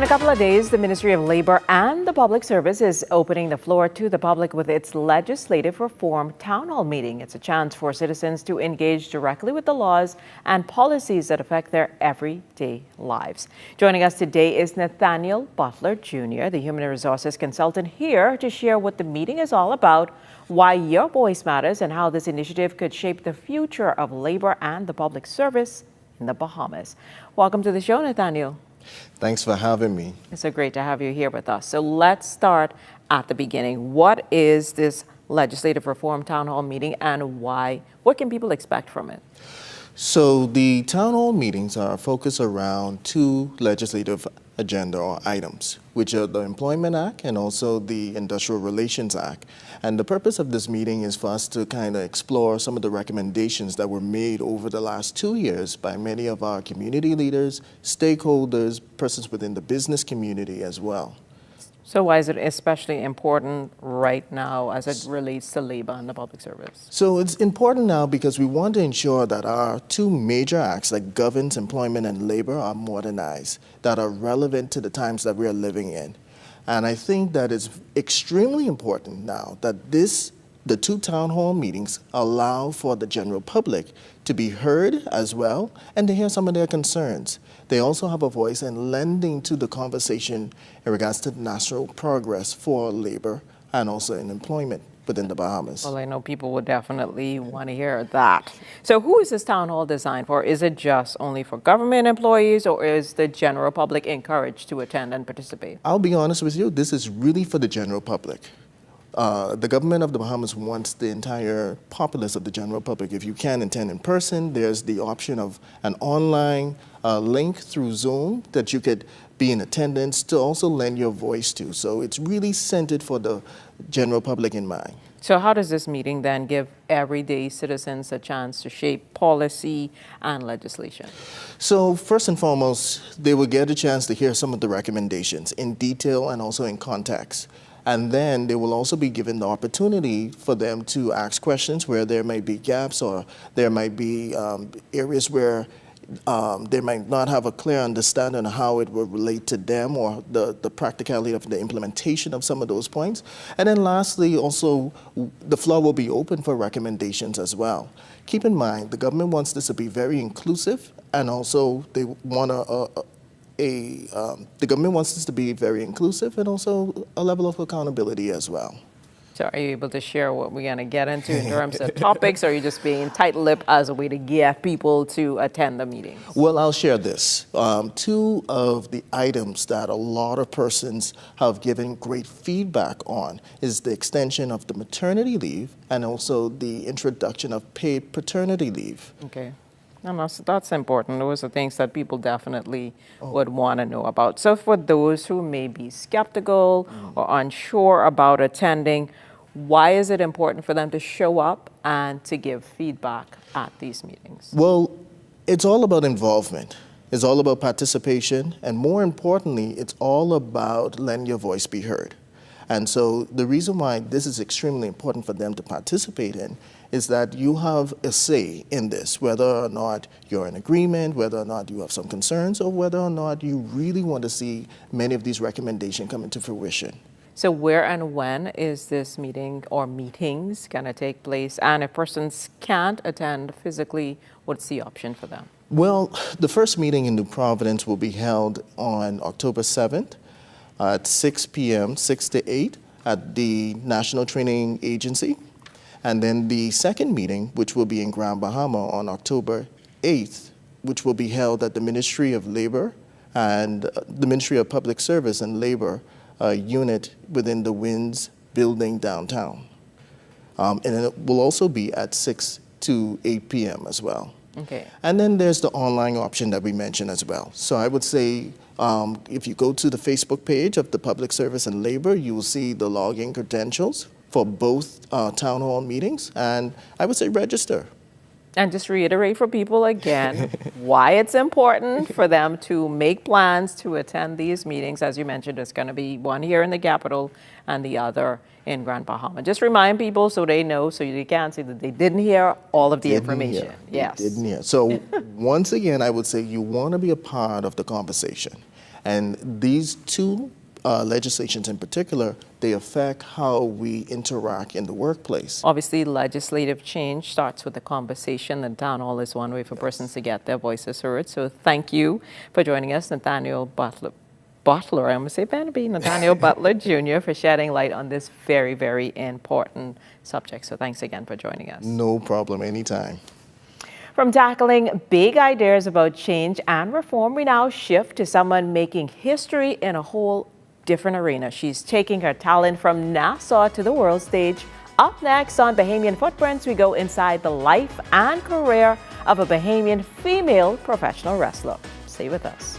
couple of days, the Ministry of Labor and the Public Service is opening the floor to the public with its legislative reform town hall meeting. It's a chance for citizens to engage directly with the laws and policies that affect their everyday lives. Joining us today is Nathaniel Butler Jr., the Human Resources Consultant, here to share what the meeting is all about, why your voice matters, and how this initiative could shape the future of labor and the public service in the Bahamas. Welcome to the show, Nathaniel. Thanks for having me. It's so great to have you here with us. So let's start at the beginning. What is this legislative reform town hall meeting and why? What can people expect from it? So the town hall meetings are focused around two legislative agenda or items, which are the Employment Act and also the Industrial Relations Act. And the purpose of this meeting is for us to kind of explore some of the recommendations that were made over the last 2 years by many of our community leaders, stakeholders, persons within the business community as well. So why is it especially important right now as it relates to labor and the public service? So it's important now because we want to ensure that our two major acts that governs employment and labor are modernized, that are relevant to the times that we are living in. And I think that it's extremely important now that the two town hall meetings allow for the general public to be heard as well and to hear some of their concerns. They also have a voice in lending to the conversation in regards to national progress for labor and also in employment within the Bahamas. Well, I know people would definitely want to hear that. So who is this town hall designed for? Is it just only for government employees, or is the general public encouraged to attend and participate? I'll be honest with you, this is really for the general public. The government of the Bahamas wants the entire populace of the general public. If you can attend in person, there's the option of an online link through Zoom that you could be in attendance to also lend your voice to. So it's really centered for the general public in mind. So how does this meeting then give everyday citizens a chance to shape policy and legislation? So first and foremost, they will get a chance to hear some of the recommendations in detail and also in context. And then they will also be given the opportunity for them to ask questions where there may be gaps or there might be areas where they might not have a clear understanding of how it will relate to them or the practicality of the implementation of some of those points. And then lastly, also, the floor will be open for recommendations as well. Keep in mind, the government wants this to be very inclusive, and also they want the government wants this to be very inclusive and also a level of accountability as well. So are you able to share what we're going to get into in terms of topics, or are you just being tight-lipped as a way to get people to attend the meetings? Well, I'll share this. Two of the items that a lot of persons have given great feedback on is the extension of the maternity leave and also the introduction of paid paternity leave. Okay. No, that's important. Those are things that people definitely would want to know about. So for those who may be skeptical or unsure about attending, why is it important for them to show up and to give feedback at these meetings? Well, it's all about involvement. It's all about participation. And more importantly, it's all about letting your voice be heard. And so the reason why this is extremely important for them to participate in is that you have a say in this, whether or not you're in agreement, whether or not you have some concerns, or whether or not you really want to see many of these recommendations come into fruition. So where and when is this meeting or meetings going to take place? And if persons can't attend physically, what's the option for them? Well, the first meeting in New Providence will be held on October 7th at 6 p.m., 6 to 8 at the National Training Agency. And then the second meeting, which will be in Grand Bahama on October 8th, which will be held at the Ministry of Labor and the Ministry of Public Service and Labor unit within the WINS building downtown. And it will also be at 6 to 8 p.m. as well. Okay. And then there's the online option that we mentioned as well. So I would say if you go to the Facebook page of the Public Service and Labor, you will see the login credentials for both town hall meetings, and I would say register. And just reiterate for people again why it's important for them to make plans to attend these meetings. As you mentioned, there's going to be one here in the capital and the other in Grand Bahama. Just remind people so they know, so you can't say that they didn't hear all of the information. Yes. Didn't hear. So once again, I would say you want to be a part of the conversation. And these two legislations in particular, they affect how we interact in the workplace. Obviously, legislative change starts with a conversation, and town hall is one way for persons to get their voices heard. So thank you for joining us, Nathaniel Butler, I'm going to say Nathaniel Butler Jr., for shedding light on this very, very important subject. So thanks again for joining us. No problem, anytime. From tackling big ideas about change and reform, we now shift to someone making history in a whole different arena. She's taking her talent from Nassau to the world stage. Up next on Bahamian Footprints, we go inside the life and career of a Bahamian female professional wrestler. Stay with us.